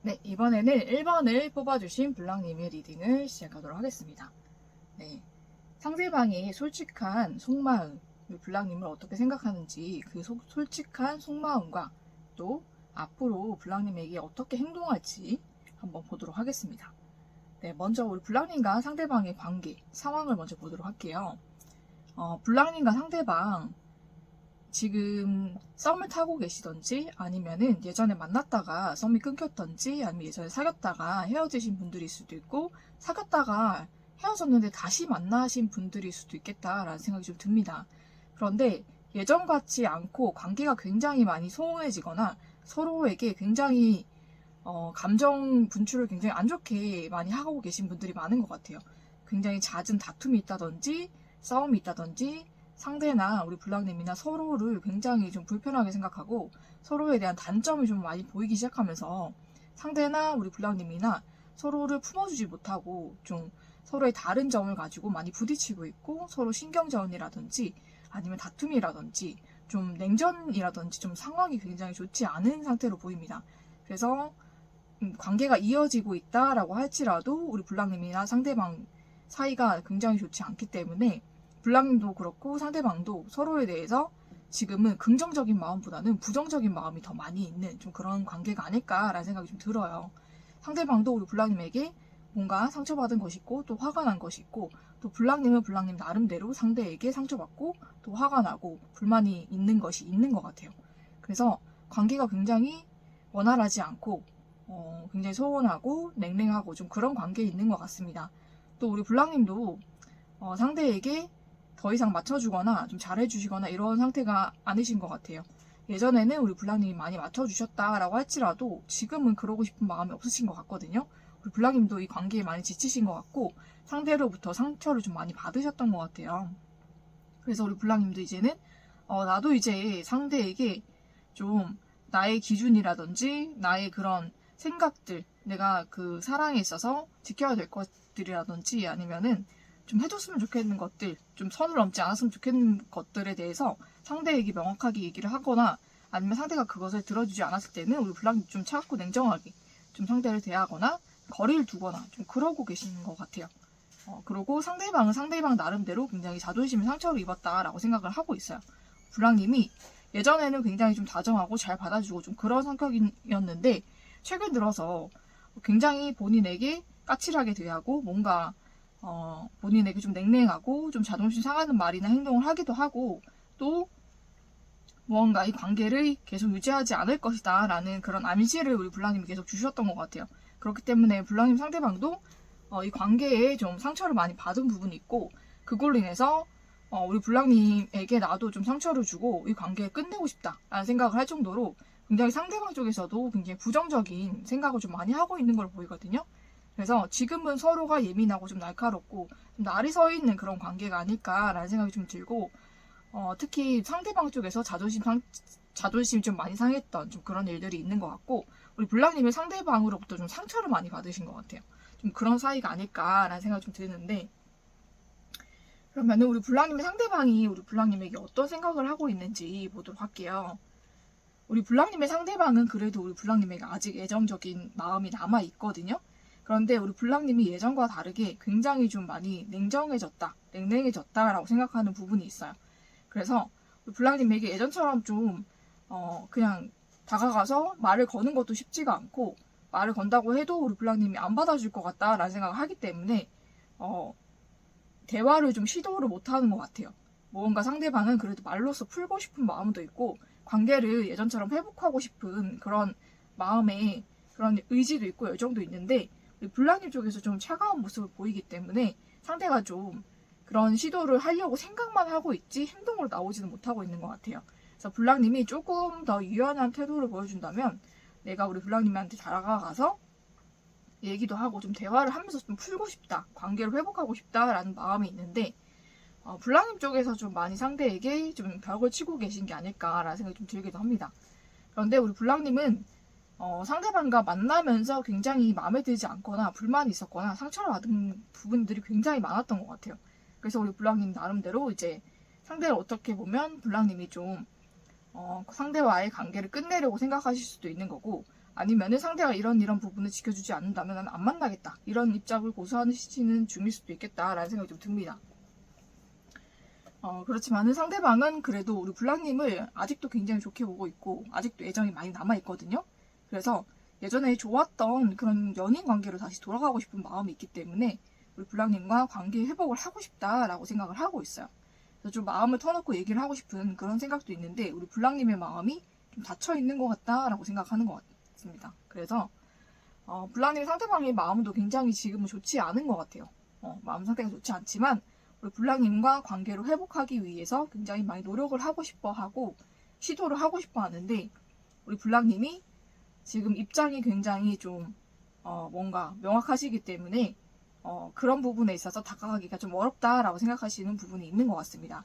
네, 이번에는 1번을 뽑아주신 블랑님의 리딩을 시작하도록 하겠습니다. 네, 상대방의 솔직한 속마음, 블랑님을 어떻게 생각하는지 그 솔직한 속마음과 또 앞으로 블랑님에게 어떻게 행동할지 한번 보도록 하겠습니다. 네, 먼저 우리 블랑님과 상대방의 관계, 상황을 먼저 보도록 할게요. 블랑님과 상대방 지금 썸을 타고 계시던지 아니면은 예전에 만났다가 썸이 끊겼던지 아니면 예전에 사귀었다가 헤어지신 분들일 수도 있고 사귀었다가 헤어졌는데 다시 만나신 분들일 수도 있겠다라는 생각이 좀 듭니다. 그런데 예전 같지 않고 관계가 굉장히 많이 소원해지거나 서로에게 굉장히 감정 분출을 굉장히 안 좋게 많이 하고 계신 분들이 많은 것 같아요. 굉장히 잦은 다툼이 있다든지 싸움이 있다든지 상대나 우리 블랑님이나 서로를 굉장히 좀 불편하게 생각하고 서로에 대한 단점이 좀 많이 보이기 시작하면서 상대나 우리 블랑님이나 서로를 품어주지 못하고 좀 서로의 다른 점을 가지고 많이 부딪히고 있고 서로 신경전이라든지 아니면 다툼이라든지 좀 냉전이라든지 좀 상황이 굉장히 좋지 않은 상태로 보입니다. 그래서 관계가 이어지고 있다라고 할지라도 우리 블랑님이나 상대방 사이가 굉장히 좋지 않기 때문에 블랑님도 그렇고 상대방도 서로에 대해서 지금은 긍정적인 마음보다는 부정적인 마음이 더 많이 있는 좀 그런 관계가 아닐까라는 생각이 좀 들어요. 상대방도 우리 블랑님에게 뭔가 상처받은 것이 있고 또 화가 난 것이 있고 또 블랑님은 블랑님 나름대로 상대에게 상처받고 또 화가 나고 불만이 있는 것이 있는 것 같아요. 그래서 관계가 굉장히 원활하지 않고 굉장히 소원하고 냉랭하고 좀 그런 관계에 있는 것 같습니다. 또 우리 블랑님도 상대에게 더 이상 맞춰주거나 좀 잘해주시거나 이런 상태가 아니신 것 같아요. 예전에는 우리 블랑님이 많이 맞춰주셨다라고 할지라도 지금은 그러고 싶은 마음이 없으신 것 같거든요. 우리 블랑님도 이 관계에 많이 지치신 것 같고 상대로부터 상처를 좀 많이 받으셨던 것 같아요. 그래서 우리 블랑님도 이제는 나도 이제 상대에게 좀 나의 기준이라든지 나의 그런 생각들, 내가 그 사랑에 있어서 지켜야 될 것들이라든지 아니면은 좀 해줬으면 좋겠는 것들, 좀 선을 넘지 않았으면 좋겠는 것들에 대해서 상대에게 명확하게 얘기를 하거나 아니면 상대가 그것을 들어주지 않았을 때는 우리 블랑님 좀 차갑고 냉정하게 좀 상대를 대하거나 거리를 두거나 좀 그러고 계시는 것 같아요. 그리고 상대방은 상대방 나름대로 굉장히 자존심에 상처를 입었다라고 생각을 하고 있어요. 블랑님이 예전에는 굉장히 좀 다정하고 잘 받아주고 좀 그런 성격이었는데 최근 들어서 굉장히 본인에게 까칠하게 대하고 뭔가 본인에게 좀 냉랭하고 좀 자존심 상하는 말이나 행동을 하기도 하고 또 무언가 이 관계를 계속 유지하지 않을 것이다 라는 그런 암시를 우리 블랑님이 계속 주셨던 것 같아요. 그렇기 때문에 블랑님 상대방도 이 관계에 좀 상처를 많이 받은 부분이 있고 그걸로 인해서 우리 블랑님에게 나도 좀 상처를 주고 이 관계를 끝내고 싶다 라는 생각을 할 정도로 굉장히 상대방 쪽에서도 굉장히 부정적인 생각을 좀 많이 하고 있는 걸 보이거든요. 그래서 지금은 서로가 예민하고 좀 날카롭고 좀 날이 서 있는 그런 관계가 아닐까라는 생각이 좀 들고 특히 상대방 쪽에서 자존심이 좀 많이 상했던 좀 그런 일들이 있는 것 같고 우리 블랑님은 상대방으로부터 좀 상처를 많이 받으신 것 같아요. 좀 그런 사이가 아닐까라는 생각이 좀 드는데 그러면은 우리 블랑님의 상대방이 우리 블랑님에게 어떤 생각을 하고 있는지 보도록 할게요. 우리 블랑님의 상대방은 그래도 우리 블랑님에게 아직 애정적인 마음이 남아 있거든요. 그런데 우리 블랑님이 예전과 다르게 굉장히 좀 많이 냉랭해졌다라고 생각하는 부분이 있어요. 그래서 우리 블랑님에게 예전처럼 좀 그냥 다가가서 말을 거는 것도 쉽지가 않고 말을 건다고 해도 우리 블랑님이 안 받아줄 것 같다라는 생각을 하기 때문에 대화를 좀 시도를 못하는 것 같아요. 뭔가 상대방은 그래도 말로써 풀고 싶은 마음도 있고 관계를 예전처럼 회복하고 싶은 그런 마음에 그런 의지도 있고 열정도 있는데 블랑님 쪽에서 좀 차가운 모습을 보이기 때문에 상대가 좀 그런 시도를 하려고 생각만 하고 있지 행동으로 나오지는 못하고 있는 것 같아요. 그래서 블랑님이 조금 더 유연한 태도를 보여준다면 내가 우리 블랑님한테 다가가서 얘기도 하고 좀 대화를 하면서 좀 풀고 싶다, 관계를 회복하고 싶다라는 마음이 있는데 블랑님 쪽에서 좀 많이 상대에게 좀 벽을 치고 계신 게 아닐까라는 생각이 좀 들기도 합니다. 그런데 우리 블랑님은 상대방과 만나면서 굉장히 마음에 들지 않거나 불만이 있었거나 상처를 받은 부분들이 굉장히 많았던 것 같아요. 그래서 우리 블랑님 나름대로 이제 상대를 어떻게 보면 블랑님이 좀 상대와의 관계를 끝내려고 생각하실 수도 있는 거고 아니면은 상대가 이런 부분을 지켜주지 않는다면 나는 안 만나겠다. 이런 입장을 고수하시는 중일 수도 있겠다라는 생각이 좀 듭니다. 그렇지만은 상대방은 그래도 우리 블랑님을 아직도 굉장히 좋게 보고 있고 아직도 애정이 많이 남아있거든요. 그래서 예전에 좋았던 그런 연인 관계로 다시 돌아가고 싶은 마음이 있기 때문에 우리 블랑님과 관계 회복을 하고 싶다라고 생각을 하고 있어요. 그래서 좀 마음을 터놓고 얘기를 하고 싶은 그런 생각도 있는데 우리 블랑님의 마음이 좀 닫혀있는 것 같다라고 생각하는 것 같습니다. 그래서 블랑님의 상대방의 마음도 굉장히 지금은 좋지 않은 것 같아요. 마음 상태가 좋지 않지만 우리 블랑님과 관계를 회복하기 위해서 굉장히 많이 노력을 하고 싶어 하고 시도를 하고 싶어 하는데 우리 블랑님이 지금 입장이 굉장히 좀 뭔가 명확하시기 때문에 그런 부분에 있어서 다가가기가 좀 어렵다라고 생각하시는 부분이 있는 것 같습니다.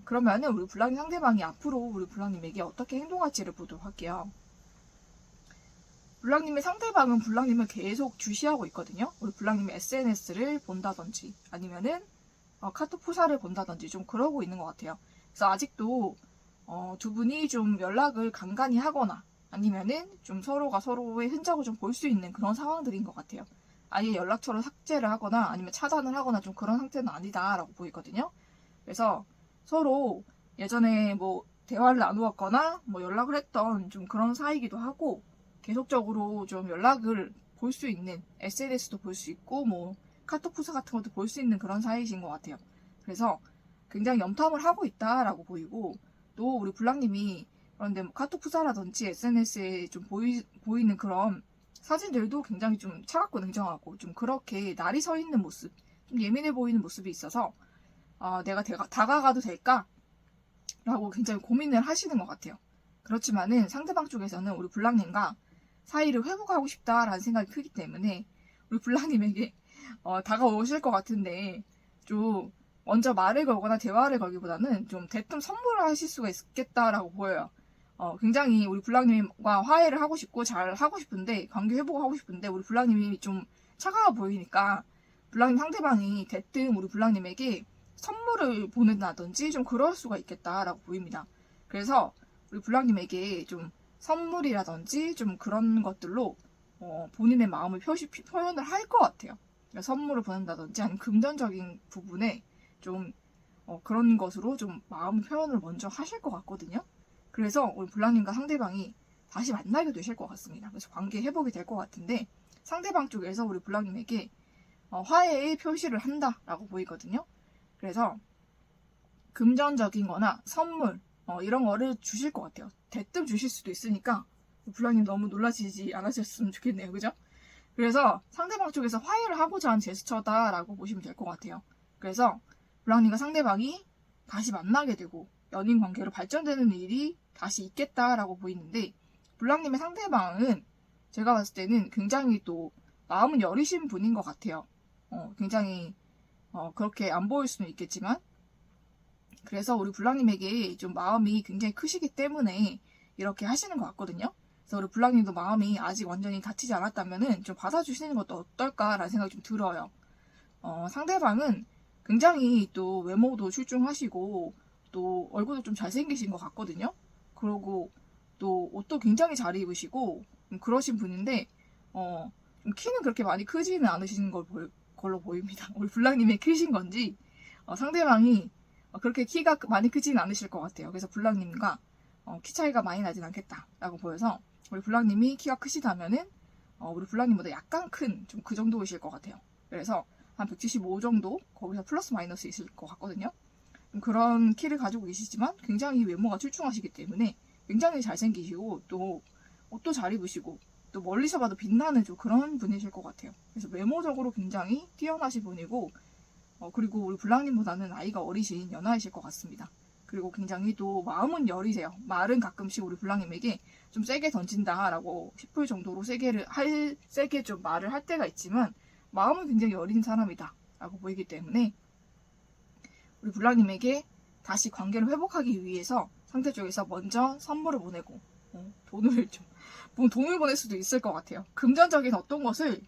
그러면은 우리 블랑님 상대방이 앞으로 우리 블랑님에게 어떻게 행동할지를 보도록 할게요. 블랑님의 상대방은 블랑님을 계속 주시하고 있거든요. 우리 블랑님의 SNS를 본다든지 아니면은 카톡 프사를 본다든지 좀 그러고 있는 것 같아요. 그래서 아직도 두 분이 좀 연락을 간간히 하거나 아니면은 좀 서로가 서로의 흔적을 좀 볼 수 있는 그런 상황들인 것 같아요. 아예 연락처를 삭제를 하거나 아니면 차단을 하거나 좀 그런 상태는 아니다라고 보이거든요. 그래서 서로 예전에 뭐 대화를 나누었거나 뭐 연락을 했던 좀 그런 사이기도 하고 계속적으로 좀 연락을 볼 수 있는 SNS도 볼 수 있고 뭐 카톡 프사 같은 것도 볼 수 있는 그런 사이이신 것 같아요. 그래서 굉장히 염탐을 하고 있다라고 보이고 또 우리 블랑님이 그런데 뭐 카톡 프사라든지 SNS에 좀 보이는 그런 사진들도 굉장히 좀 차갑고 냉정하고 좀 그렇게 날이 서 있는 모습, 좀 예민해 보이는 모습이 있어서 내가 다가가도 될까? 라고 굉장히 고민을 하시는 것 같아요. 그렇지만은 상대방 쪽에서는 우리 블랑님과 사이를 회복하고 싶다라는 생각이 크기 때문에 우리 블랑님에게 다가오실 것 같은데 좀 먼저 말을 걸거나 대화를 걸기보다는 좀 대뜸 선물을 하실 수가 있겠다라고 보여요. 굉장히 우리 블랑님과 화해를 하고 싶고 잘 하고 싶은데 관계 회복하고 싶은데 우리 블랑님이 좀 차가워 보이니까 블랑님 상대방이 대뜸 우리 블랑님에게 선물을 보낸다든지 좀 그럴 수가 있겠다라고 보입니다. 그래서 우리 블랑님에게 좀 선물이라든지 좀 그런 것들로 본인의 마음을 표현을 할 것 같아요. 그러니까 선물을 보낸다든지 아니면 금전적인 부분에 좀 그런 것으로 좀 마음 표현을 먼저 하실 것 같거든요. 그래서 우리 블랑님과 상대방이 다시 만나게 되실 것 같습니다. 그래서 관계 회복이 될 것 같은데 상대방 쪽에서 우리 블랑님에게 화해의 표시를 한다라고 보이거든요. 그래서 금전적인 거나 선물 이런 거를 주실 것 같아요. 대뜸 주실 수도 있으니까 블랑님 너무 놀라시지 않으셨으면 좋겠네요. 그죠? 그래서 상대방 쪽에서 화해를 하고자 한 제스처다라고 보시면 될 것 같아요. 그래서 블랑님과 상대방이 다시 만나게 되고 연인 관계로 발전되는 일이 다시 있겠다라고 보이는데 블랑님의 상대방은 제가 봤을 때는 굉장히 또 마음은 여리신 분인 것 같아요. 굉장히 그렇게 안 보일 수는 있겠지만 그래서 우리 블랑님에게 좀 마음이 굉장히 크시기 때문에 이렇게 하시는 것 같거든요. 그래서 우리 블랑님도 마음이 아직 완전히 닫히지 않았다면은 좀 받아주시는 것도 어떨까라는 생각이 좀 들어요. 상대방은 굉장히 또 외모도 출중하시고 또 얼굴도 좀 잘생기신 것 같거든요. 그리고 또 옷도 굉장히 잘 입으시고 그러신 분인데 좀 키는 그렇게 많이 크지는 않으신 걸로 보입니다. 우리 블랑님이 크신 건지 상대방이 그렇게 키가 많이 크지는 않으실 것 같아요. 그래서 블랑님과 키 차이가 많이 나진 않겠다라고 보여서 우리 블랑님이 키가 크시다면은 우리 블랑님보다 약간 큰 좀 그 정도이실 것 같아요. 그래서 한 175 정도 거기서 플러스 마이너스 있을 것 같거든요. 그런 키를 가지고 계시지만 굉장히 외모가 출중하시기 때문에 굉장히 잘생기시고 또 옷도 잘 입으시고 또 멀리서 봐도 빛나는 좀 그런 분이실 것 같아요. 그래서 외모적으로 굉장히 뛰어나신 분이고 그리고 우리 블랑님보다는 나이가 어리신 연하이실 것 같습니다. 그리고 굉장히 또 마음은 여리세요. 말은 가끔씩 우리 블랑님에게 좀 세게 던진다라고 싶을 정도로 세게 좀 말을 할 때가 있지만 마음은 굉장히 여린 사람이다 라고 보이기 때문에 우리 블랑님에게 다시 관계를 회복하기 위해서 상대 쪽에서 먼저 선물을 보내고 돈을 보낼 수도 있을 것 같아요. 금전적인 어떤 것을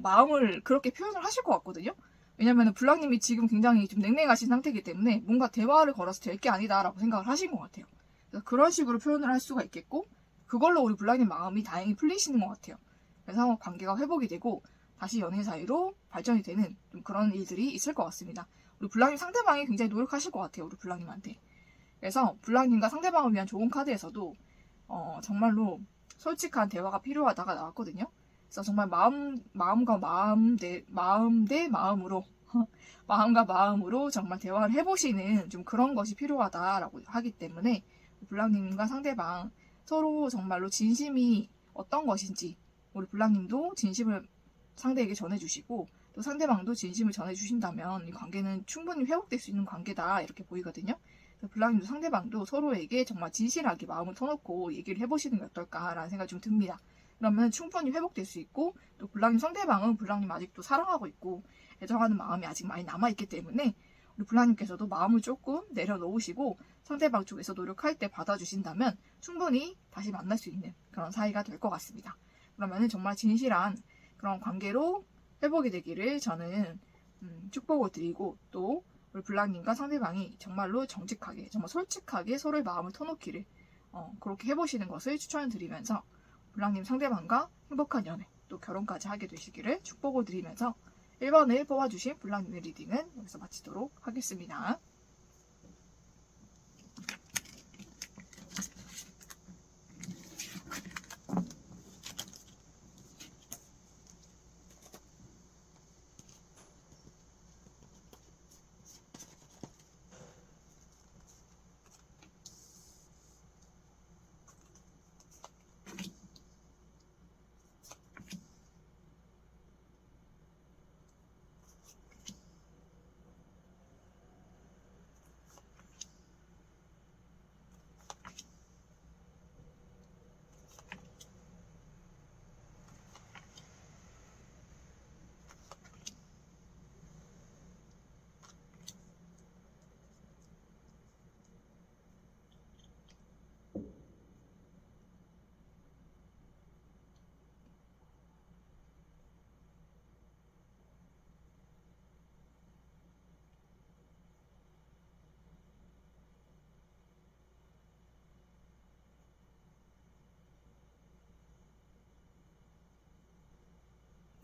마음을 그렇게 표현을 하실 것 같거든요. 왜냐면 블랑님이 지금 굉장히 좀 냉랭하신 상태이기 때문에 뭔가 대화를 걸어서 될 게 아니다라고 생각을 하신 것 같아요. 그래서 그런 식으로 표현을 할 수가 있겠고 그걸로 우리 블랑님 마음이 다행히 풀리시는 것 같아요. 그래서 관계가 회복이 되고 다시 연인 사이로 발전이 되는 좀 그런 일들이 있을 것 같습니다. 우리 블랑님 상대방이 굉장히 노력하실 것 같아요. 우리 블랑님한테. 그래서 블랑님과 상대방을 위한 좋은 카드에서도 정말로 솔직한 대화가 필요하다가 나왔거든요. 그래서 정말 마음과 마음 대 마음으로 마음과 마음으로 정말 대화를 해보시는 좀 그런 것이 필요하다라고 하기 때문에 블랑님과 상대방 서로 정말로 진심이 어떤 것인지 우리 블랑님도 진심을 상대에게 전해주시고 또 상대방도 진심을 전해주신다면 이 관계는 충분히 회복될 수 있는 관계다 이렇게 보이거든요. 블랑님도 상대방도 서로에게 정말 진실하게 마음을 터놓고 얘기를 해보시는 게 어떨까라는 생각이 좀 듭니다. 그러면 충분히 회복될 수 있고 또 블랑님 상대방은 블랑님 아직도 사랑하고 있고 애정하는 마음이 아직 많이 남아있기 때문에 우리 블랑님께서도 마음을 조금 내려놓으시고 상대방 쪽에서 노력할 때 받아주신다면 충분히 다시 만날 수 있는 그런 사이가 될 것 같습니다. 그러면 정말 진실한 그런 관계로 회복이 되기를 저는 축복을 드리고 또 우리 블랑님과 상대방이 정말로 정직하게 정말 솔직하게 서로의 마음을 터놓기를 그렇게 해보시는 것을 추천을 드리면서 블랑님 상대방과 행복한 연애 또 결혼까지 하게 되시기를 축복을 드리면서 1번을 뽑아주신 블랑님의 리딩은 여기서 마치도록 하겠습니다.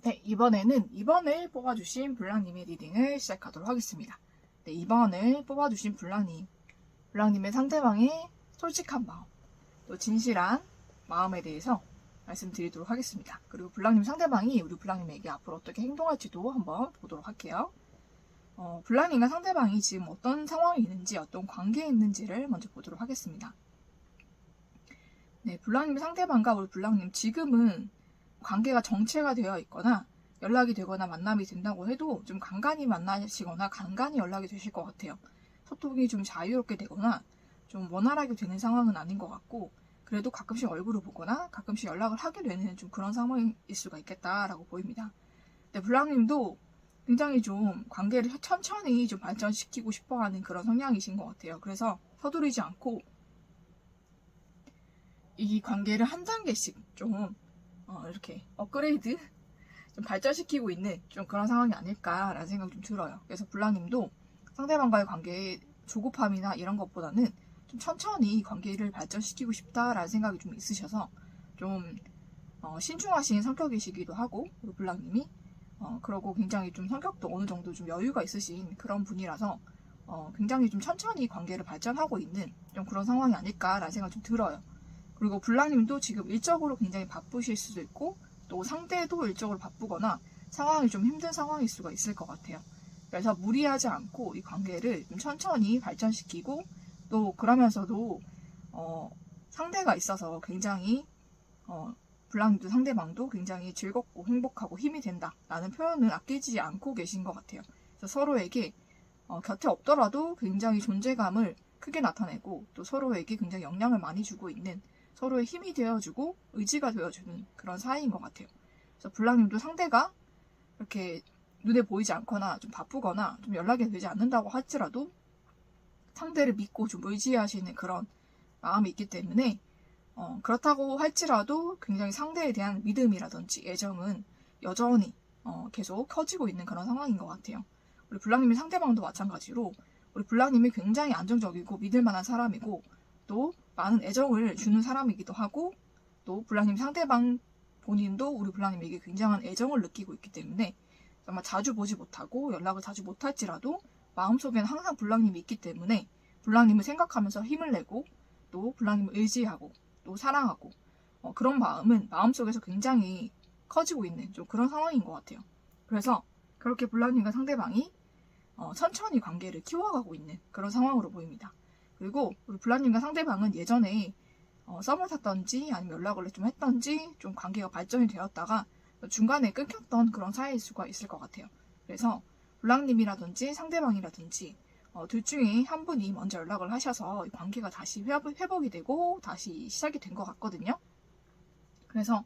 네, 이번에는 2번을 뽑아주신 블랑님의 리딩을 시작하도록 하겠습니다. 네, 2번을 뽑아주신 블랑님의 상대방의 솔직한 마음, 또 진실한 마음에 대해서 말씀드리도록 하겠습니다. 그리고 블랑님 상대방이 우리 블랑님에게 앞으로 어떻게 행동할지도 한번 보도록 할게요. 블랑님과 상대방이 지금 어떤 상황이 있는지, 어떤 관계에 있는지를 먼저 보도록 하겠습니다. 네, 블랑님 상대방과 우리 블랑님 지금은 관계가 정체가 되어 있거나 연락이 되거나 만남이 된다고 해도 좀 간간히 만나시거나 간간히 연락이 되실 것 같아요. 소통이 좀 자유롭게 되거나 좀 원활하게 되는 상황은 아닌 것 같고 그래도 가끔씩 얼굴을 보거나 가끔씩 연락을 하게 되는 좀 그런 상황일 수가 있겠다라고 보입니다. 근데 블랑님도 굉장히 좀 관계를 천천히 좀 발전시키고 싶어하는 그런 성향이신 것 같아요. 그래서 서두르지 않고 이 관계를 한 단계씩 좀 이렇게 업그레이드 좀 발전시키고 있는 좀 그런 상황이 아닐까라는 생각이 좀 들어요. 그래서 블랑님도 상대방과의 관계의 조급함이나 이런 것보다는 좀 천천히 관계를 발전시키고 싶다라는 생각이 좀 있으셔서 좀 신중하신 성격이시기도 하고 그리고 블랑님이 그러고 굉장히 좀 성격도 어느 정도 좀 여유가 있으신 그런 분이라서 굉장히 좀 천천히 관계를 발전하고 있는 좀 그런 상황이 아닐까라는 생각이 좀 들어요. 그리고 블랑님도 지금 일적으로 굉장히 바쁘실 수도 있고 또 상대도 일적으로 바쁘거나 상황이 좀 힘든 상황일 수가 있을 것 같아요. 그래서 무리하지 않고 이 관계를 좀 천천히 발전시키고 또 그러면서도 상대가 있어서 굉장히 블랑님도 상대방도 굉장히 즐겁고 행복하고 힘이 된다라는 표현을 아끼지 않고 계신 것 같아요. 그래서 서로에게 곁에 없더라도 굉장히 존재감을 크게 나타내고 또 서로에게 굉장히 영향을 많이 주고 있는 서로의 힘이 되어주고 의지가 되어주는 그런 사이인 것 같아요. 그래서 블랑님도 상대가 이렇게 눈에 보이지 않거나 좀 바쁘거나 좀 연락이 되지 않는다고 할지라도 상대를 믿고 좀 의지하시는 그런 마음이 있기 때문에 그렇다고 할지라도 굉장히 상대에 대한 믿음이라든지 애정은 여전히 계속 커지고 있는 그런 상황인 것 같아요. 우리 블랑님의 상대방도 마찬가지로 우리 블랑님이 굉장히 안정적이고 믿을 만한 사람이고 또 많은 애정을 주는 사람이기도 하고 또 블랑님 상대방 본인도 우리 블랑님에게 굉장한 애정을 느끼고 있기 때문에 정말 자주 보지 못하고 연락을 자주 못할지라도 마음속에는 항상 블랑님이 있기 때문에 블랑님을 생각하면서 힘을 내고 또 블랑님을 의지하고 또 사랑하고 그런 마음은 마음속에서 굉장히 커지고 있는 좀 그런 상황인 것 같아요. 그래서 그렇게 블랑님과 상대방이 천천히 관계를 키워가고 있는 그런 상황으로 보입니다. 그리고 우리 블랑님과 상대방은 예전에 썸을 탔던지 아니면 연락을 좀 했던지 좀 관계가 발전이 되었다가 중간에 끊겼던 그런 사이일 수가 있을 것 같아요. 그래서 블랑님이라든지 상대방이라든지 둘 중에 한 분이 먼저 연락을 하셔서 관계가 다시 회복이 되고 다시 시작이 된 것 같거든요. 그래서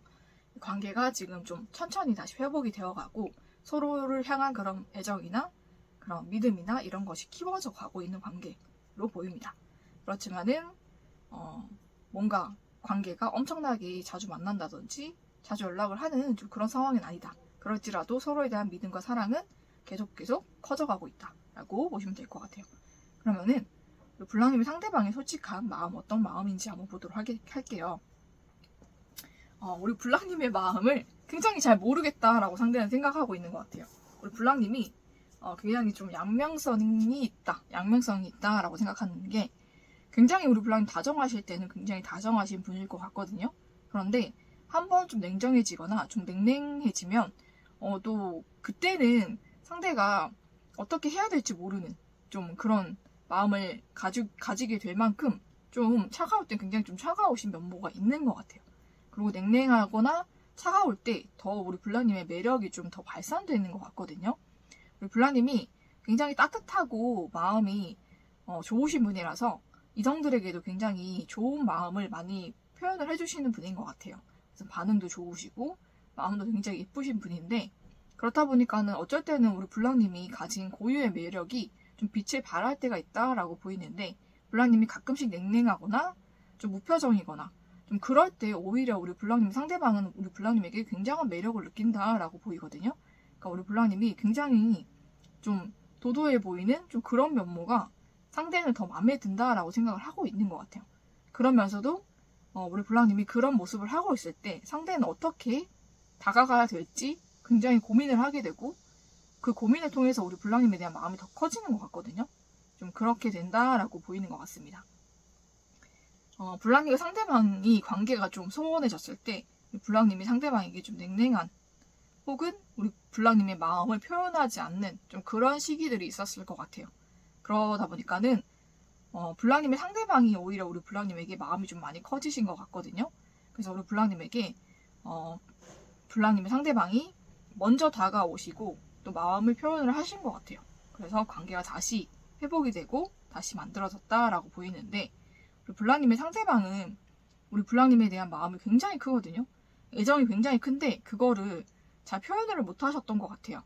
관계가 지금 좀 천천히 다시 회복이 되어가고 서로를 향한 그런 애정이나 그런 믿음이나 이런 것이 키워져 가고 있는 관계로 보입니다. 그렇지만은 뭔가 관계가 엄청나게 자주 만난다든지 자주 연락을 하는 좀 그런 상황은 아니다. 그럴지라도 서로에 대한 믿음과 사랑은 계속 커져가고 있다라고 보시면 될 것 같아요. 그러면은 블랑님의 상대방의 솔직한 마음 어떤 마음인지 한번 보도록 할게요. 우리 블랑님의 마음을 굉장히 잘 모르겠다라고 상대는 생각하고 있는 것 같아요. 우리 블랑님이 굉장히 좀 양면성이 있다라고 생각하는 게 굉장히 우리 블랑님 다정하실 때는 굉장히 다정하신 분일 것 같거든요. 그런데 한번 좀 냉정해지거나 좀 냉랭해지면 또 그때는 상대가 어떻게 해야 될지 모르는 좀 그런 마음을 가지게 될 만큼 좀 차가울 때 굉장히 좀 차가우신 면모가 있는 것 같아요. 그리고 냉랭하거나 차가울 때 더 우리 블랑님의 매력이 좀 더 발산되는 것 같거든요. 우리 블랑님이 굉장히 따뜻하고 마음이 좋으신 분이라서 이성들에게도 굉장히 좋은 마음을 많이 표현을 해주시는 분인 것 같아요. 그래서 반응도 좋으시고 마음도 굉장히 예쁘신 분인데 그렇다 보니까는 어쩔 때는 우리 블랑님이 가진 고유의 매력이 좀 빛을 발할 때가 있다라고 보이는데 블랑님이 가끔씩 냉랭하거나 좀 무표정이거나 좀 그럴 때 오히려 우리 블랑님 상대방은 우리 블랑님에게 굉장한 매력을 느낀다라고 보이거든요. 그러니까 우리 블랑님이 굉장히 좀 도도해 보이는 좀 그런 면모가 상대는 더 마음에 든다라고 생각을 하고 있는 것 같아요. 그러면서도 우리 블랑님이 그런 모습을 하고 있을 때 상대는 어떻게 다가가야 될지 굉장히 고민을 하게 되고 그 고민을 통해서 우리 블랑님에 대한 마음이 더 커지는 것 같거든요. 좀 그렇게 된다라고 보이는 것 같습니다. 블랑님과 상대방이 관계가 좀 소원해졌을 때 블랑님이 상대방에게 좀 냉랭한 혹은 우리 블랑님의 마음을 표현하지 않는 좀 그런 시기들이 있었을 것 같아요. 그러다 보니까는 블랑님의 상대방이 오히려 우리 블랑님에게 마음이 좀 많이 커지신 것 같거든요. 그래서 우리 블랑님에게 블랑님의 상대방이 먼저 다가오시고 또 마음을 표현을 하신 것 같아요. 그래서 관계가 다시 회복이 되고 다시 만들어졌다라고 보이는데 우리 블랑님의 상대방은 우리 블랑님에 대한 마음이 굉장히 크거든요. 애정이 굉장히 큰데 그거를 잘 표현을 못 하셨던 것 같아요.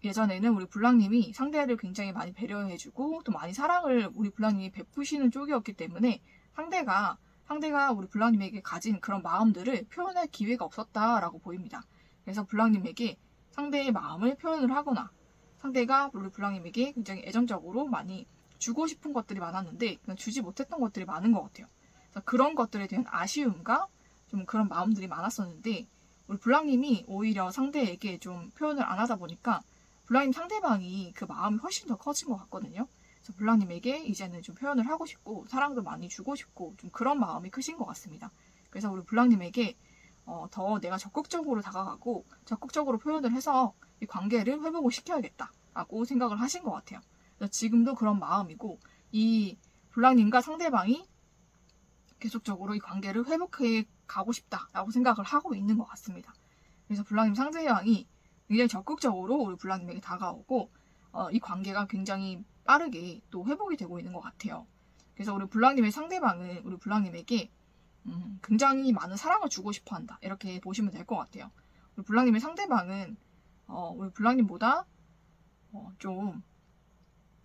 예전에는 우리 블랑님이 상대를 굉장히 많이 배려해주고 또 많이 사랑을 우리 블랑님이 베푸시는 쪽이었기 때문에 상대가 우리 블랑님에게 가진 그런 마음들을 표현할 기회가 없었다라고 보입니다. 그래서 블랑님에게 상대의 마음을 표현을 하거나 상대가 우리 블랑님에게 굉장히 애정적으로 많이 주고 싶은 것들이 많았는데 그냥 주지 못했던 것들이 많은 것 같아요. 그래서 그런 것들에 대한 아쉬움과 좀 그런 마음들이 많았었는데 우리 블랑님이 오히려 상대에게 좀 표현을 안 하다 보니까 블랑님 상대방이 그 마음이 훨씬 더 커진 것 같거든요. 그래서 블랑님에게 이제는 좀 표현을 하고 싶고 사랑도 많이 주고 싶고 좀 그런 마음이 크신 것 같습니다. 그래서 우리 블랑님에게 더 내가 적극적으로 다가가고 적극적으로 표현을 해서 이 관계를 회복을 시켜야겠다라고 생각을 하신 것 같아요. 그래서 지금도 그런 마음이고 이 블랑님과 상대방이 계속적으로 이 관계를 회복해 가고 싶다라고 생각을 하고 있는 것 같습니다. 그래서 블랑님 상대방이 굉장히 적극적으로 우리 블랑님에게 다가오고 이 관계가 굉장히 빠르게 또 회복이 되고 있는 것 같아요. 그래서 우리 블랑님의 상대방은 우리 블랑님에게 굉장히 많은 사랑을 주고 싶어 한다. 이렇게 보시면 될 것 같아요. 우리 블랑님의 상대방은 우리 블랑님보다 좀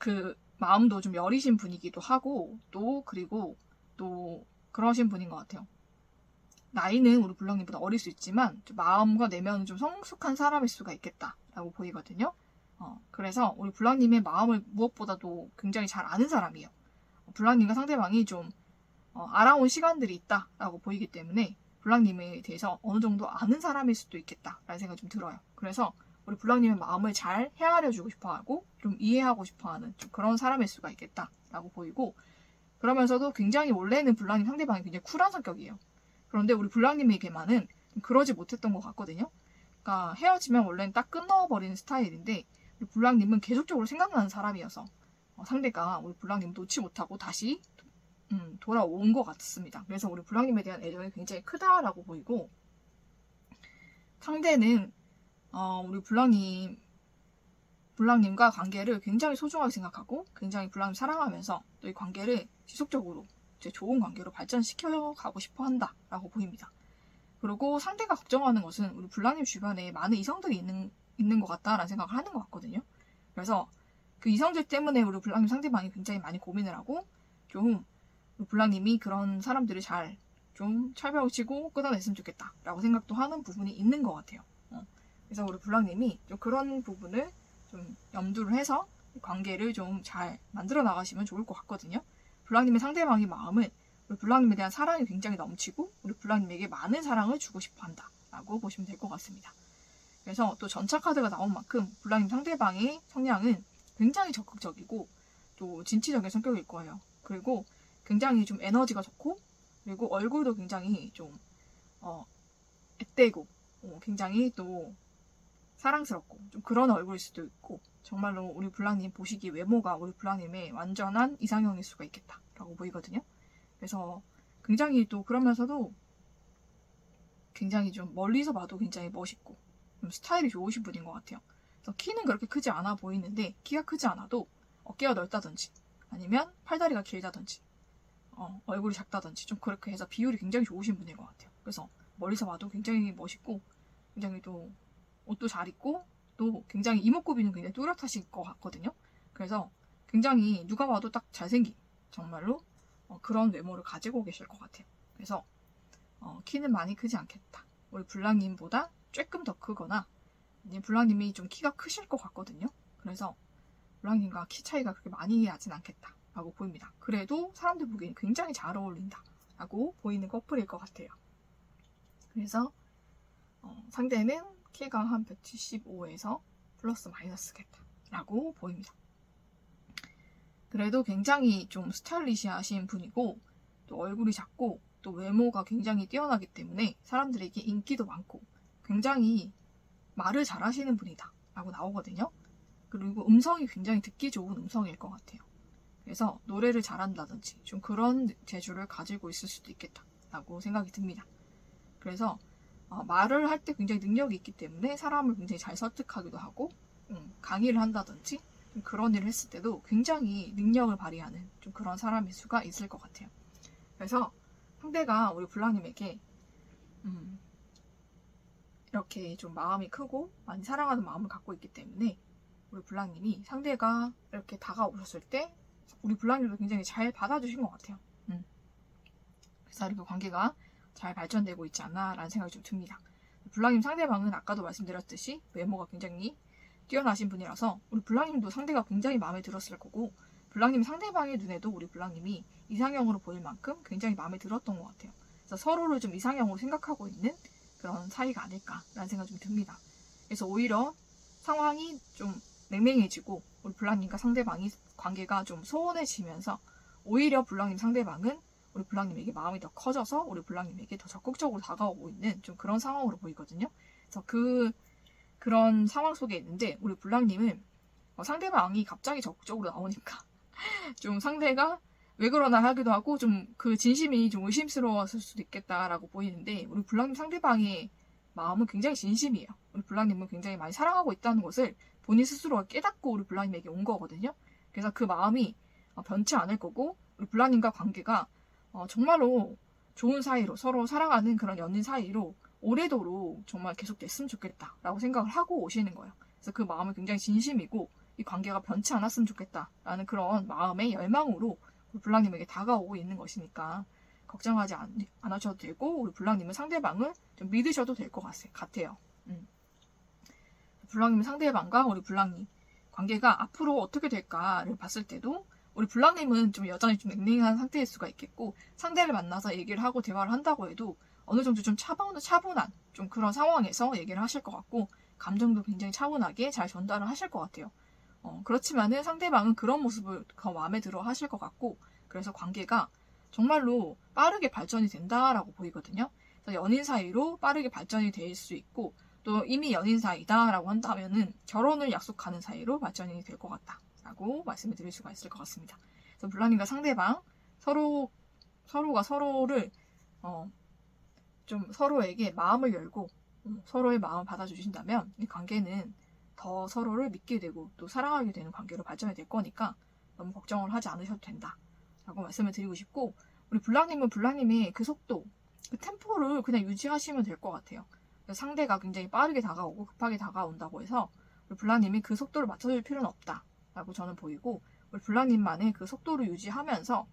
그 마음도 좀 여리신 분이기도 하고 그리고 또 그러신 분인 것 같아요. 나이는 우리 블랑님보다 어릴 수 있지만 마음과 내면은 좀 성숙한 사람일 수가 있겠다라고 보이거든요. 그래서 우리 블랑님의 마음을 무엇보다도 굉장히 잘 아는 사람이에요. 블랑님과 상대방이 좀 알아온 시간들이 있다라고 보이기 때문에 블랑님에 대해서 어느 정도 아는 사람일 수도 있겠다라는 생각이 좀 들어요. 그래서 우리 블랑님의 마음을 잘 헤아려주고 싶어하고 좀 이해하고 싶어하는 좀 그런 사람일 수가 있겠다라고 보이고, 그러면서도 굉장히 원래는 블랑님 상대방이 굉장히 쿨한 성격이에요. 그런데 우리 블랑님에게만은 그러지 못했던 것 같거든요. 그러니까 헤어지면 원래는 딱 끊어버리는 스타일인데 우리 블랑님은 계속적으로 생각나는 사람이어서 상대가 우리 블랑님 놓지 못하고 다시 돌아온 것 같습니다. 그래서 우리 블랑님에 대한 애정이 굉장히 크다라고 보이고, 상대는 우리 블랑님과 관계를 굉장히 소중하게 생각하고 굉장히 블랑님 사랑하면서 또 이 관계를 지속적으로 이제 좋은 관계로 발전시켜 가고 싶어 한다라고 보입니다. 그리고 상대가 걱정하는 것은 우리 블랑님 주변에 많은 이성들이 있는 것 같다라는 생각을 하는 것 같거든요. 그래서 그 이성들 때문에 우리 블랑님 상대방이 굉장히 많이 고민을 하고 좀 블랑님이 그런 사람들을 잘 좀 철벽을 치고 끊어냈으면 좋겠다라고 생각도 하는 부분이 있는 것 같아요. 그래서 우리 블랑님이 좀 그런 부분을 좀 염두를 해서 관계를 좀 잘 만들어 나가시면 좋을 것 같거든요. 블랑님의 상대방의 마음은 우리 블랑님에 대한 사랑이 굉장히 넘치고 우리 블랑님에게 많은 사랑을 주고 싶어 한다라고 보시면 될 것 같습니다. 그래서 또 전차 카드가 나온 만큼 블랑님 상대방의 성향은 굉장히 적극적이고 또 진취적인 성격일 거예요. 그리고 굉장히 좀 에너지가 좋고, 그리고 얼굴도 굉장히 좀 앳되고 굉장히 또 사랑스럽고 좀 그런 얼굴일 수도 있고, 정말로 우리 블랑님 보시기에 외모가 우리 블랑님의 완전한 이상형일 수가 있겠다라고 보이거든요. 그래서 굉장히 또 그러면서도 굉장히 좀 멀리서 봐도 굉장히 멋있고 좀 스타일이 좋으신 분인 것 같아요. 그래서 키는 그렇게 크지 않아 보이는데 키가 크지 않아도 어깨가 넓다든지 아니면 팔다리가 길다든지 얼굴이 작다든지 좀 그렇게 해서 비율이 굉장히 좋으신 분인 것 같아요. 그래서 멀리서 봐도 굉장히 멋있고 굉장히 또 옷도 잘 입고 또 굉장히 이목구비는 굉장히 뚜렷하실 것 같거든요. 그래서 굉장히 누가 봐도 딱 잘생긴 정말로 그런 외모를 가지고 계실 것 같아요. 그래서 키는 많이 크지 않겠다. 우리 블랑님보다 조금 더 크거나 블랑님이 좀 키가 크실 것 같거든요. 그래서 블랑님과 키 차이가 그렇게 많이 나진 않겠다 라고 보입니다. 그래도 사람들 보기에는 굉장히 잘 어울린다 라고 보이는 커플일 것 같아요. 그래서 상대는 키가 한 175에서 플러스 마이너스겠다 라고 보입니다. 그래도 굉장히 좀 스타일리시하신 분이고 또 얼굴이 작고 또 외모가 굉장히 뛰어나기 때문에 사람들에게 인기도 많고 굉장히 말을 잘하시는 분이다 라고 나오거든요. 그리고 음성이 굉장히 듣기 좋은 음성일 것 같아요. 그래서 노래를 잘한다든지 좀 그런 재주를 가지고 있을 수도 있겠다 라고 생각이 듭니다. 그래서 말을 할 때 굉장히 능력이 있기 때문에 사람을 굉장히 잘 설득하기도 하고 강의를 한다든지 좀 그런 일을 했을 때도 굉장히 능력을 발휘하는 좀 그런 사람일 수가 있을 것 같아요. 그래서 상대가 우리 블랑님에게 이렇게 좀 마음이 크고 많이 사랑하는 마음을 갖고 있기 때문에 우리 블랑님이 상대가 이렇게 다가오셨을 때 우리 블랑님도 굉장히 잘 받아주신 것 같아요. 그래서 이렇게 관계가 잘 발전되고 있지 않나 라는 생각이 좀 듭니다. 블랑님 상대방은 아까도 말씀드렸듯이 외모가 굉장히 뛰어나신 분이라서 우리 블랑님도 상대가 굉장히 마음에 들었을 거고, 블랑님 상대방의 눈에도 우리 블랑님이 이상형으로 보일 만큼 굉장히 마음에 들었던 것 같아요. 그래서 서로를 좀 이상형으로 생각하고 있는 그런 사이가 아닐까라는 생각이 좀 듭니다. 그래서 오히려 상황이 좀 맹맹해지고 우리 블랑님과 상대방이 관계가 좀 소원해지면서 오히려 블랑님 상대방은 우리 블랑님에게 마음이 더 커져서 우리 블랑님에게 더 적극적으로 다가오고 있는 좀 그런 상황으로 보이거든요. 그래서 그런 상황 속에 있는데 우리 블랑님은 상대방이 갑자기 적극적으로 나오니까 좀 상대가 왜 그러나 하기도 하고 좀 그 진심이 좀 의심스러웠을 수도 있겠다라고 보이는데, 우리 블랑님 상대방의 마음은 굉장히 진심이에요. 우리 블랑님은 굉장히 많이 사랑하고 있다는 것을 본인 스스로가 깨닫고 우리 블랑님에게 온 거거든요. 그래서 그 마음이 변치 않을 거고 우리 블랑님과 관계가 정말로 좋은 사이로 서로 사랑하는 그런 연인 사이로 오래도록 정말 계속됐으면 좋겠다라고 생각을 하고 오시는 거예요. 그래서 그 마음은 굉장히 진심이고 이 관계가 변치 않았으면 좋겠다라는 그런 마음의 열망으로 우리 블랑님에게 다가오고 있는 것이니까 걱정하지 않으셔도 되고 우리 블랑님은 상대방을 좀 믿으셔도 될 것 같아요. 블랑님 상대방과 우리 블랑님 관계가 앞으로 어떻게 될까를 봤을 때도 우리 블랑님은 좀 여전히 좀 냉랭한 상태일 수가 있겠고, 상대를 만나서 얘기를 하고 대화를 한다고 해도 어느 정도 좀 차분한 좀 그런 상황에서 얘기를 하실 것 같고, 감정도 굉장히 차분하게 잘 전달을 하실 것 같아요. 그렇지만은 상대방은 그런 모습을 더 마음에 들어 하실 것 같고, 그래서 관계가 정말로 빠르게 발전이 된다라고 보이거든요. 그래서 연인 사이로 빠르게 발전이 될 수 있고, 또 이미 연인 사이다라고 한다면은 결혼을 약속하는 사이로 발전이 될 것 같다라고 말씀을 드릴 수가 있을 것 같습니다. 그래서 블랑님과 상대방 서로가 서로를 좀 서로에게 마음을 열고 서로의 마음을 받아주신다면 이 관계는 더 서로를 믿게 되고 또 사랑하게 되는 관계로 발전이 될 거니까 너무 걱정을 하지 않으셔도 된다라고 말씀을 드리고 싶고, 우리 블랑님은 블랑님의 그 속도, 그 템포를 그냥 유지하시면 될 것 같아요. 상대가 굉장히 빠르게 다가오고 급하게 다가온다고 해서 우리 블랑님이 그 속도를 맞춰줄 필요는 없다라고 저는 보이고, 우리 블랑님만의 그 속도를 유지하면서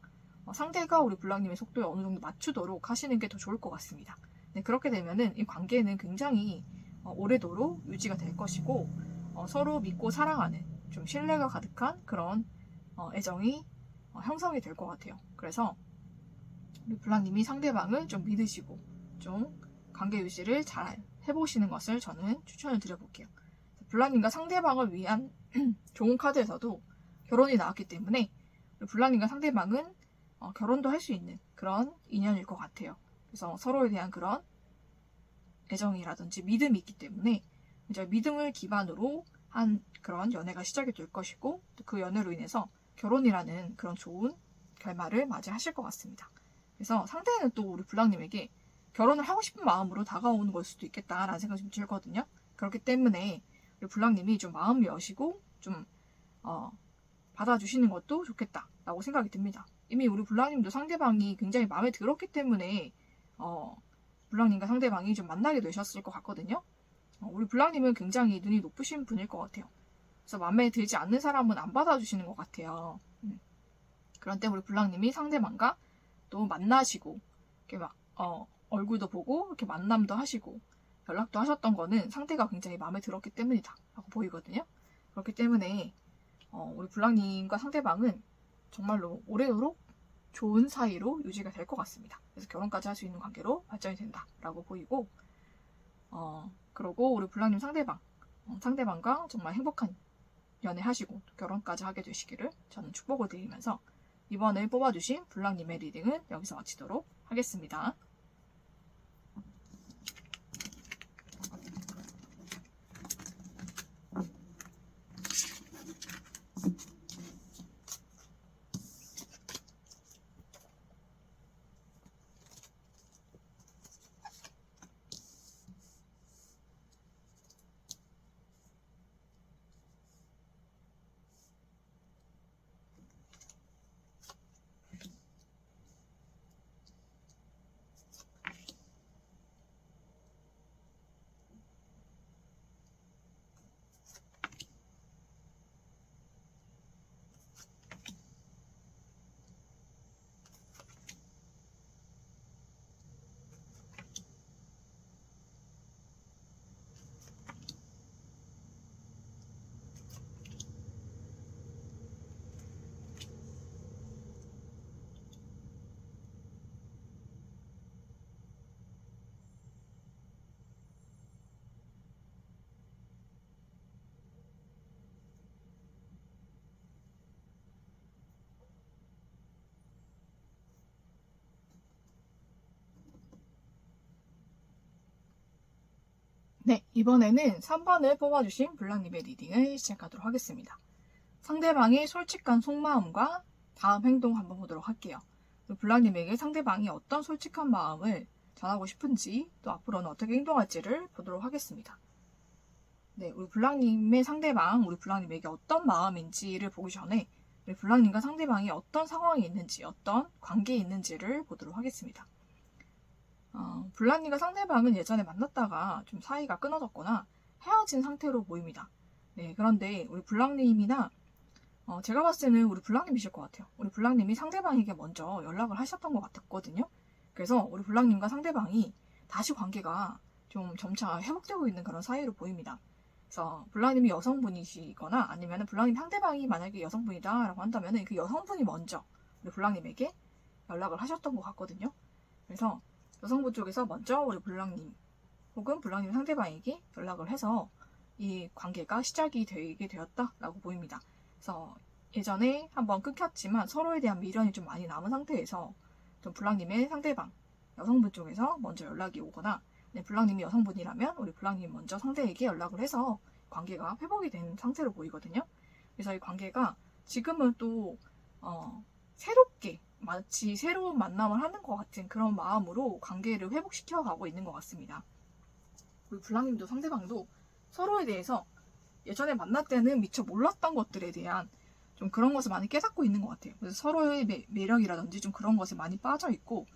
상대가 우리 블랑님의 속도에 어느 정도 맞추도록 하시는 게 더 좋을 것 같습니다. 네, 그렇게 되면은 이 관계는 굉장히 오래도록 유지가 될 것이고, 서로 믿고 사랑하는 좀 신뢰가 가득한 그런 애정이 형성이 될 것 같아요. 그래서 우리 블랑님이 상대방을 좀 믿으시고 좀 관계 유지를 잘 해보시는 것을 저는 추천을 드려볼게요. 블랑님과 상대방을 위한 좋은 카드에서도 결혼이 나왔기 때문에 블랑님과 상대방은 결혼도 할 수 있는 그런 인연일 것 같아요. 그래서 서로에 대한 그런 애정이라든지 믿음이 있기 때문에 이제 믿음을 기반으로 한 그런 연애가 시작이 될 것이고, 그 연애로 인해서 결혼이라는 그런 좋은 결말을 맞이하실 것 같습니다. 그래서 상대는 또 우리 블랑님에게 결혼을 하고 싶은 마음으로 다가오는 걸 수도 있겠다라는 생각이 좀 들거든요. 그렇기 때문에 우리 블랑님이 좀 마음 여시고 좀 받아주시는 것도 좋겠다라고 생각이 듭니다. 이미 우리 블랑님도 상대방이 굉장히 마음에 들었기 때문에 블랑님과 상대방이 좀 만나게 되셨을 것 같거든요. 우리 블랑님은 굉장히 눈이 높으신 분일 것 같아요. 그래서 마음에 들지 않는 사람은 안 받아주시는 것 같아요. 그런 때 우리 블랑님이 상대방과 또 만나시고 이렇게 막 얼굴도 보고 이렇게 만남도 하시고 연락도 하셨던 거는 상대가 굉장히 마음에 들었기 때문이다 라고 보이거든요. 그렇기 때문에 우리 블랑님과 상대방은 정말로 오래도록 좋은 사이로 유지가 될 것 같습니다. 그래서 결혼까지 할 수 있는 관계로 발전이 된다라고 보이고, 그러고 우리 블랑님 상대방과 정말 행복한 연애하시고 결혼까지 하게 되시기를 저는 축복을 드리면서 이번에 뽑아주신 블랑님의 리딩은 여기서 마치도록 하겠습니다. 네, 이번에는 3번을 뽑아주신 블랑님의 리딩을 시작하도록 하겠습니다. 상대방의 솔직한 속마음과 다음 행동 한번 보도록 할게요. 블랑님에게 상대방이 어떤 솔직한 마음을 전하고 싶은지, 또 앞으로는 어떻게 행동할지를 보도록 하겠습니다. 네, 우리 블랑님의 상대방, 우리 블랑님에게 어떤 마음인지를 보기 전에 우리 블랑님과 상대방이 어떤 상황이 있는지, 어떤 관계에 있는지를 보도록 하겠습니다. 블랑님과 상대방은 예전에 만났다가 좀 사이가 끊어졌거나 헤어진 상태로 보입니다. 네, 그런데 우리 블랑님이나 제가 봤을 때는 우리 블랑님이실 것 같아요. 우리 블랑님이 상대방에게 먼저 연락을 하셨던 것 같았거든요. 그래서 우리 블랑님과 상대방이 다시 관계가 좀 점차 회복되고 있는 그런 사이로 보입니다. 그래서 블랑님이 여성분이시거나 아니면 블랑님 상대방이 만약에 여성분이다라고 한다면 그 여성분이 먼저 우리 블랑님에게 연락을 하셨던 것 같거든요. 그래서 여성분 쪽에서 먼저 우리 블랑님 혹은 블랑님 상대방에게 연락을 해서 이 관계가 시작이 되게 되었다라고 보입니다. 그래서 예전에 한번 끊겼지만 서로에 대한 미련이 좀 많이 남은 상태에서 좀 블랑님의 상대방 여성분 쪽에서 먼저 연락이 오거나 블랑님이 여성분이라면 우리 블랑님이 먼저 상대에게 연락을 해서 관계가 회복이 된 상태로 보이거든요. 그래서 이 관계가 지금은 또 새롭게 마치 새로운 만남을 하는 것 같은 그런 마음으로 관계를 회복시켜가고 있는 것 같습니다. 우리 블랑님도 상대방도 서로에 대해서 예전에 만날 때는 미처 몰랐던 것들에 대한 좀 그런 것을 많이 깨닫고 있는 것 같아요. 그래서 서로의 매력이라든지 좀 그런 것에 많이 빠져 있고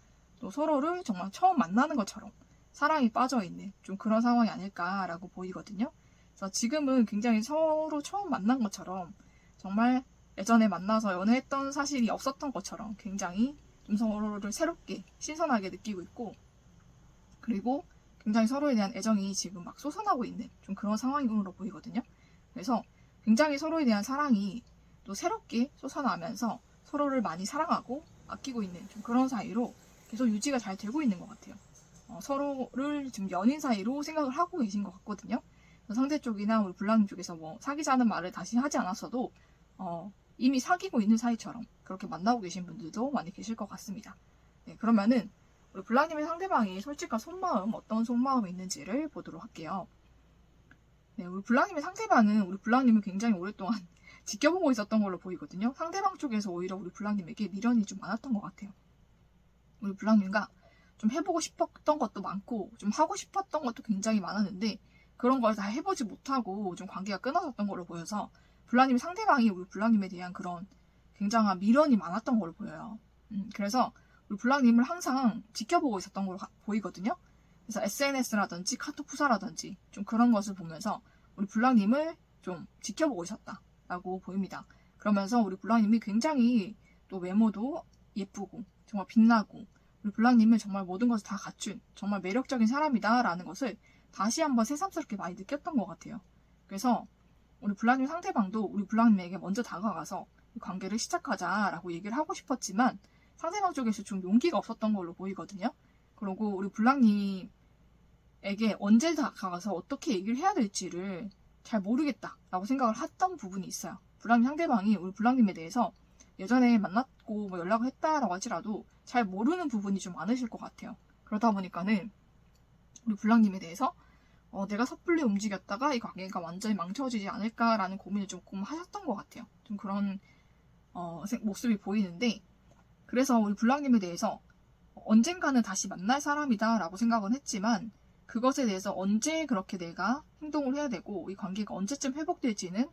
또 서로를 정말 처음 만나는 것처럼 사랑이 빠져 있는 좀 그런 상황이 아닐까라고 보이거든요. 그래서 지금은 굉장히 서로 처음 만난 것처럼 정말 예전에 만나서 연애했던 사실이 없었던 것처럼 굉장히 좀 서로를 새롭게 신선하게 느끼고 있고 그리고 굉장히 서로에 대한 애정이 지금 막 솟아나고 있는 좀 그런 상황으로 보이거든요. 그래서 굉장히 서로에 대한 사랑이 또 새롭게 솟아나면서 서로를 많이 사랑하고 아끼고 있는 좀 그런 사이로 계속 유지가 잘 되고 있는 것 같아요. 서로를 지금 연인 사이로 생각을 하고 계신 것 같거든요. 상대 쪽이나 우리 블랑님 쪽에서 뭐 사귀자는 말을 다시 하지 않았어도 이미 사귀고 있는 사이처럼 그렇게 만나고 계신 분들도 많이 계실 것 같습니다. 네, 그러면은 우리 블랑님의 상대방이 솔직한 속마음, 어떤 속마음이 있는지를 보도록 할게요. 네, 우리 블랑님의 상대방은 우리 블랑님을 굉장히 오랫동안 지켜보고 있었던 걸로 보이거든요. 상대방 쪽에서 오히려 우리 블랑님에게 미련이 좀 많았던 것 같아요. 우리 블랑님과 좀 해보고 싶었던 것도 많고 좀 하고 싶었던 것도 굉장히 많았는데 그런 걸 다 해보지 못하고 좀 관계가 끊어졌던 걸로 보여서 블랑님 상대방이 우리 블랑님에 대한 그런 굉장한 미련이 많았던 걸로 보여요. 그래서 우리 블랑님을 항상 지켜보고 있었던 걸로 보이거든요. 그래서 SNS라든지 카톡 프사라든지 좀 그런 것을 보면서 우리 블랑님을 좀 지켜보고 있었다라고 보입니다. 그러면서 우리 블랑님이 굉장히 또 외모도 예쁘고 정말 빛나고 우리 블랑님은 정말 모든 것을 다 갖춘 정말 매력적인 사람이다라는 것을 다시 한번 새삼스럽게 많이 느꼈던 것 같아요. 그래서 우리 블랑님 상대방도 우리 블랑님에게 먼저 다가가서 이 관계를 시작하자라고 얘기를 하고 싶었지만 상대방 쪽에서 좀 용기가 없었던 걸로 보이거든요. 그리고 우리 블랑님에게 언제 다가가서 어떻게 얘기를 해야 될지를 잘 모르겠다라고 생각을 했던 부분이 있어요. 블랑님 상대방이 우리 블랑님에 대해서 예전에 만났고 뭐 연락을 했다라고 할지라도 잘 모르는 부분이 좀 많으실 것 같아요. 그러다 보니까는 우리 블랑님에 대해서 내가 섣불리 움직였다가 이 관계가 완전히 망쳐지지 않을까라는 고민을 조금 하셨던 것 같아요. 좀 그런 모습이 보이는데 그래서 우리 블랑님에 대해서 언젠가는 다시 만날 사람이다 라고 생각은 했지만 그것에 대해서 언제 그렇게 내가 행동을 해야 되고 이 관계가 언제쯤 회복될지는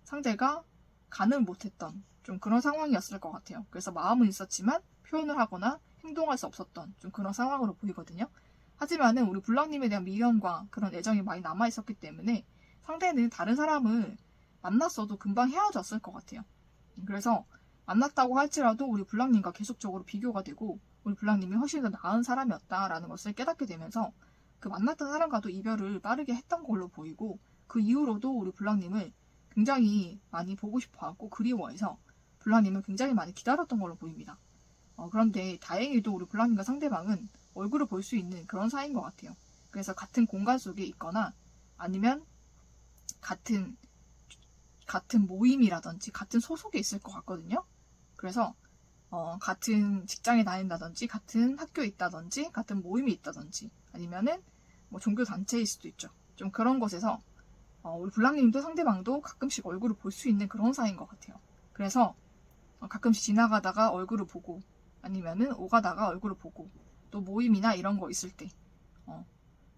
상대가 가늠을 못했던 좀 그런 상황이었을 것 같아요. 그래서 마음은 있었지만 표현을 하거나 행동할 수 없었던 좀 그런 상황으로 보이거든요. 하지만은 우리 블랑님에 대한 미련과 그런 애정이 많이 남아있었기 때문에 상대는 다른 사람을 만났어도 금방 헤어졌을 것 같아요. 그래서 만났다고 할지라도 우리 블랑님과 계속적으로 비교가 되고 우리 블랑님이 훨씬 더 나은 사람이었다라는 것을 깨닫게 되면서 그 만났던 사람과도 이별을 빠르게 했던 걸로 보이고 그 이후로도 우리 블랑님을 굉장히 많이 보고 싶어하고 그리워해서 블랑님을 굉장히 많이 기다렸던 걸로 보입니다. 그런데 다행히도 우리 블랑님과 상대방은 얼굴을 볼 수 있는 그런 사이인 것 같아요. 그래서 같은 공간 속에 있거나 아니면 같은 모임이라든지 같은 소속에 있을 것 같거든요. 그래서 같은 직장에 다닌다든지 같은 학교에 있다든지 같은 모임이 있다든지 아니면은 뭐 종교 단체일 수도 있죠. 좀 그런 곳에서 우리 블랑님도 상대방도 가끔씩 얼굴을 볼 수 있는 그런 사이인 것 같아요. 그래서 가끔씩 지나가다가 얼굴을 보고 아니면은 오가다가 얼굴을 보고 또 모임이나 이런 거 있을 때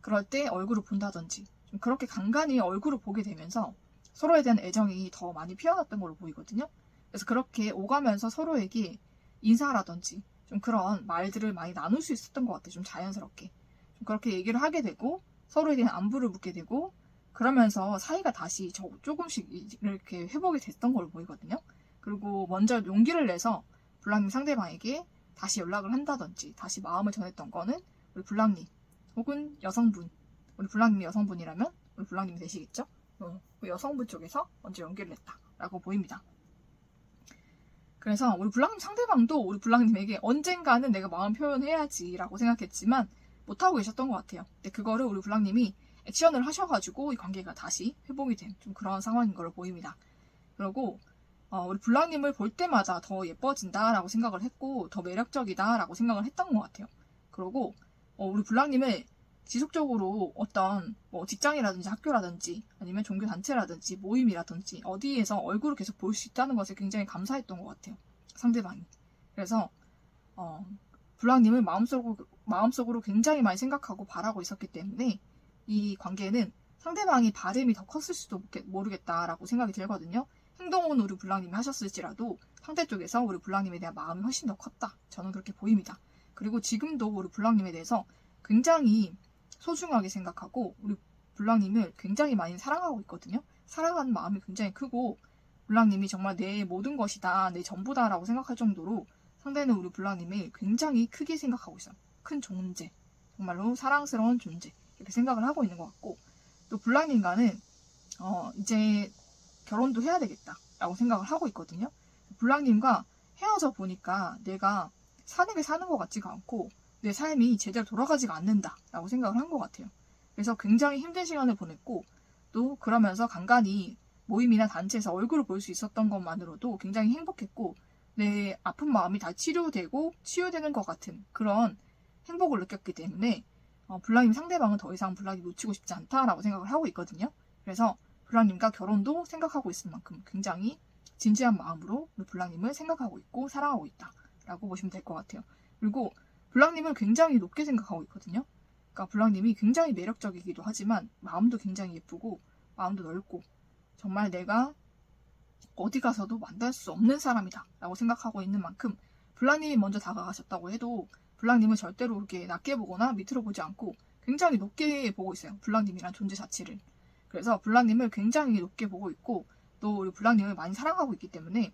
그럴 때 얼굴을 본다든지 좀 그렇게 간간히 얼굴을 보게 되면서 서로에 대한 애정이 더 많이 피어났던 걸로 보이거든요. 그래서 그렇게 오가면서 서로에게 인사라든지 좀 그런 말들을 많이 나눌 수 있었던 것 같아요. 좀 자연스럽게. 좀 그렇게 얘기를 하게 되고 서로에 대한 안부를 묻게 되고 그러면서 사이가 다시 조금씩 이렇게 회복이 됐던 걸로 보이거든요. 그리고 먼저 용기를 내서 블랑님 상대방에게 다시 연락을 한다든지 다시 마음을 전했던 거는 우리 블랑님 혹은 여성분 우리 블랑님이 여성분이라면 우리 블랑님이 되시겠죠? 그 여성분 쪽에서 먼저 연기를 했다라고 보입니다. 그래서 우리 블랑님 상대방도 우리 블랑님에게 언젠가는 내가 마음 표현해야지라고 생각했지만 못하고 계셨던 것 같아요. 근데 그거를 우리 블랑님이 액션을 하셔가지고 이 관계가 다시 회복이 된 좀 그런 상황인 걸로 보입니다. 그리고 우리 블랑님을 볼 때마다 더 예뻐진다라고 생각을 했고 더 매력적이다라고 생각을 했던 것 같아요. 그리고 우리 블랑님을 지속적으로 어떤 직장이라든지 학교라든지 아니면 종교단체라든지 모임이라든지 어디에서 얼굴을 계속 볼 수 있다는 것에 굉장히 감사했던 것 같아요. 상대방이. 그래서 블랑님을 마음속으로 굉장히 많이 생각하고 바라고 있었기 때문에 이 관계는 상대방이 바람이 더 컸을 수도 모르겠다라고 생각이 들거든요. 행동은 우리 블랑님이 하셨을지라도 상대 쪽에서 우리 블랑님에 대한 마음이 훨씬 더 컸다. 저는 그렇게 보입니다. 그리고 지금도 우리 블랑님에 대해서 굉장히 소중하게 생각하고 우리 블랑님을 굉장히 많이 사랑하고 있거든요. 사랑하는 마음이 굉장히 크고 블랑님이 정말 내 모든 것이다, 내 전부다라고 생각할 정도로 상대는 우리 블랑님을 굉장히 크게 생각하고 있어요. 큰 존재, 정말로 사랑스러운 존재 이렇게 생각을 하고 있는 것 같고 또 블랑님과는 이제 결혼도 해야 되겠다라고 생각을 하고 있거든요. 블랑님과 헤어져 보니까 내가 사는 게 사는 것 같지가 않고 내 삶이 제대로 돌아가지가 않는다라고 생각을 한 것 같아요. 그래서 굉장히 힘든 시간을 보냈고 또 그러면서 간간히 모임이나 단체에서 얼굴을 볼 수 있었던 것만으로도 굉장히 행복했고 내 아픈 마음이 다 치유되는 것 같은 그런 행복을 느꼈기 때문에 블랑님 상대방은 더 이상 블랑님 놓치고 싶지 않다라고 생각을 하고 있거든요. 그래서 블랑님과 결혼도 생각하고 있을 만큼 굉장히 진지한 마음으로 블랑님을 생각하고 있고 사랑하고 있다라고 보시면 될 것 같아요. 그리고 블랑님을 굉장히 높게 생각하고 있거든요. 그러니까 블랑님이 굉장히 매력적이기도 하지만 마음도 굉장히 예쁘고 마음도 넓고 정말 내가 어디 가서도 만날 수 없는 사람이다 라고 생각하고 있는 만큼 블랑님이 먼저 다가가셨다고 해도 블랑님은 절대로 그렇게 낮게 보거나 밑으로 보지 않고 굉장히 높게 보고 있어요. 블랑님이란 존재 자체를. 그래서 블랑님을 굉장히 높게 보고 있고 또 우리 블랑님을 많이 사랑하고 있기 때문에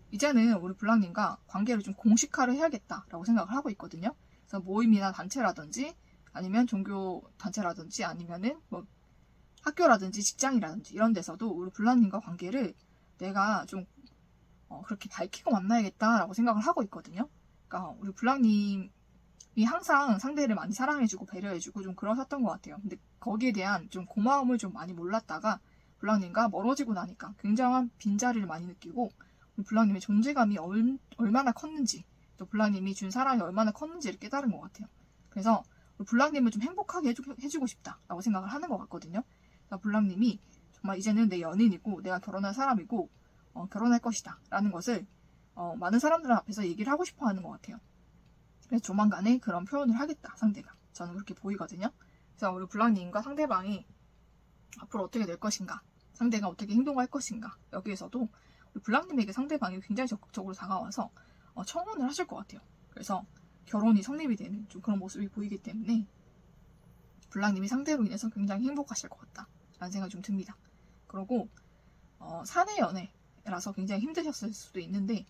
이제는 우리 블랑님과 관계를 좀 공식화를 해야겠다라고 생각을 하고 있거든요. 그래서 모임이나 단체라든지 아니면 종교 단체라든지 아니면은 학교라든지 직장이라든지 이런 데서도 우리 블랑님과 관계를 내가 좀 그렇게 밝히고 만나야겠다라고 생각을 하고 있거든요. 그러니까 우리 블랑님이 항상 상대를 많이 사랑해주고 배려해주고 좀 그러셨던 것 같아요. 근데 거기에 대한 좀 고마움을 좀 많이 몰랐다가 블랑님과 멀어지고 나니까 굉장한 빈자리를 많이 느끼고 블랑님의 존재감이 얼마나 컸는지 또 블랑님이 준 사랑이 얼마나 컸는지를 깨달은 것 같아요. 그래서 블랑님을 좀 행복하게 해주고 싶다라고 생각을 하는 것 같거든요. 그러니까 블랑님이 정말 이제는 내 연인이고 내가 결혼할 사람이고 결혼할 것이다 라는 것을 많은 사람들 앞에서 얘기를 하고 싶어 하는 것 같아요. 그래서 조만간에 그런 표현을 하겠다 상대가. 저는 그렇게 보이거든요. 그래서 우리 블랑님과 상대방이 앞으로 어떻게 될 것인가, 상대가 어떻게 행동할 것인가, 여기에서도 우리 블랑님에게 상대방이 굉장히 적극적으로 다가와서 청혼을 하실 것 같아요. 그래서 결혼이 성립이 되는 좀 그런 모습이 보이기 때문에 블랑님이 상대로 인해서 굉장히 행복하실 것 같다라는 생각이 좀 듭니다. 그리고 사내 연애라서 굉장히 힘드셨을 수도 있는데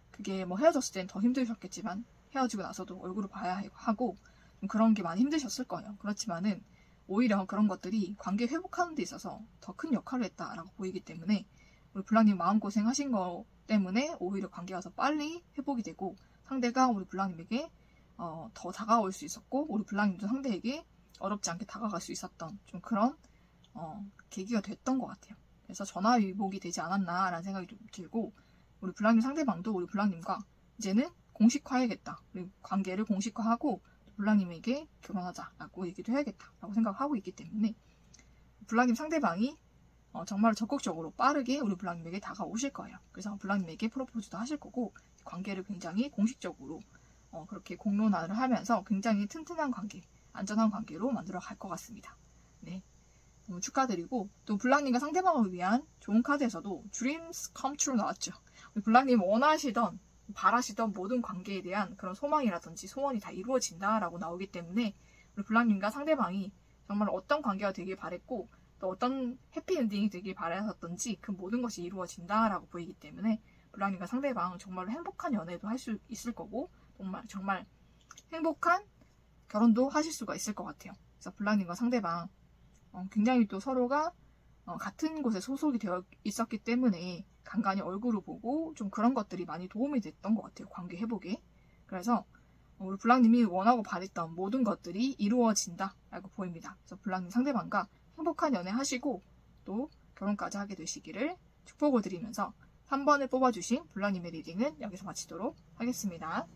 그게 헤어졌을 땐 더 힘드셨겠지만 헤어지고 나서도 얼굴을 봐야 하고 좀 그런 게 많이 힘드셨을 거예요. 그렇지만은 오히려 그런 것들이 관계 회복하는 데 있어서 더 큰 역할을 했다라고 보이기 때문에 우리 블랑님 마음고생 하신 거 때문에 오히려 관계가 더 빨리 회복이 되고 상대가 우리 블랑님에게 더 다가올 수 있었고 우리 블랑님도 상대에게 어렵지 않게 다가갈 수 있었던 좀 그런 계기가 됐던 것 같아요. 그래서 전화위복이 되지 않았나라는 생각이 좀 들고 우리 블랑님 상대방도 우리 블랑님과 이제는 공식화해야겠다. 우리 관계를 공식화하고 블랑님에게 결혼하자라고 얘기도 해야겠다라고 생각하고 있기 때문에 블랑님 상대방이 정말 적극적으로 빠르게 우리 블랑님에게 다가오실 거예요. 그래서 블랑님에게 프로포즈도 하실 거고 관계를 굉장히 공식적으로 그렇게 공론화를 하면서 굉장히 튼튼한 관계, 안전한 관계로 만들어 갈 것 같습니다. 네, 너무 축하드리고 또 블랑님과 상대방을 위한 좋은 카드에서도 Dreams Come True 나왔죠. 우리 블랑님 원하시던 바라시던 모든 관계에 대한 그런 소망이라든지 소원이 다 이루어진다라고 나오기 때문에 우리 블랑님과 상대방이 정말 어떤 관계가 되길 바랬고 또 어떤 해피엔딩이 되길 바랬었던지 그 모든 것이 이루어진다라고 보이기 때문에 블랑님과 상대방 정말로 행복한 연애도 할 수 있을 거고 정말 행복한 결혼도 하실 수가 있을 것 같아요. 그래서 블랑님과 상대방 굉장히 또 서로가 같은 곳에 소속이 되어 있었기 때문에 간간히 얼굴을 보고 좀 그런 것들이 많이 도움이 됐던 것 같아요. 관계 회복에. 그래서 우리 블랑님이 원하고 바랬던 모든 것들이 이루어진다라고 보입니다. 그래서 블랑님 상대방과 행복한 연애 하시고 또 결혼까지 하게 되시기를 축복을 드리면서 3번을 뽑아주신 블랑님의 리딩은 여기서 마치도록 하겠습니다.